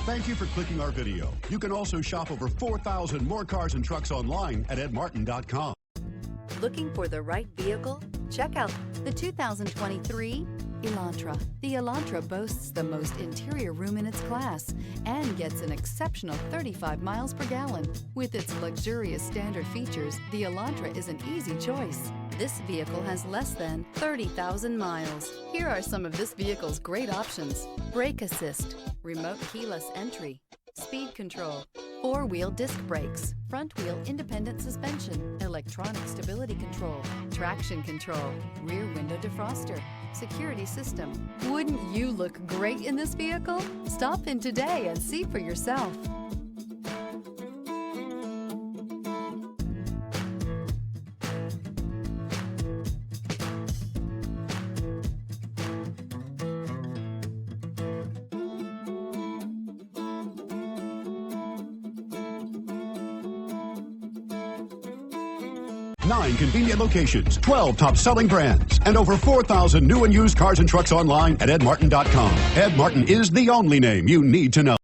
Thank you for clicking our video. You can also shop over 4,000 more cars and trucks online at edmartin.com. Looking for the right vehicle? Check out the 2023 Elantra. The Elantra boasts the most interior room in its class and gets an exceptional 35 miles per gallon. With its luxurious standard features, the Elantra is an easy choice. This vehicle has less than 30,000 miles. Here are some of this vehicle's great options: brake assist, remote keyless entry, speed control, four-wheel disc brakes, front-wheel independent suspension, electronic stability control, traction control, rear window defroster, security system. Wouldn't you look great in this vehicle? Stop in today and see for yourself. Nine convenient locations, 12 top-selling brands, and over 4,000 new and used cars and trucks online at edmartin.com. Ed Martin is the only name you need to know.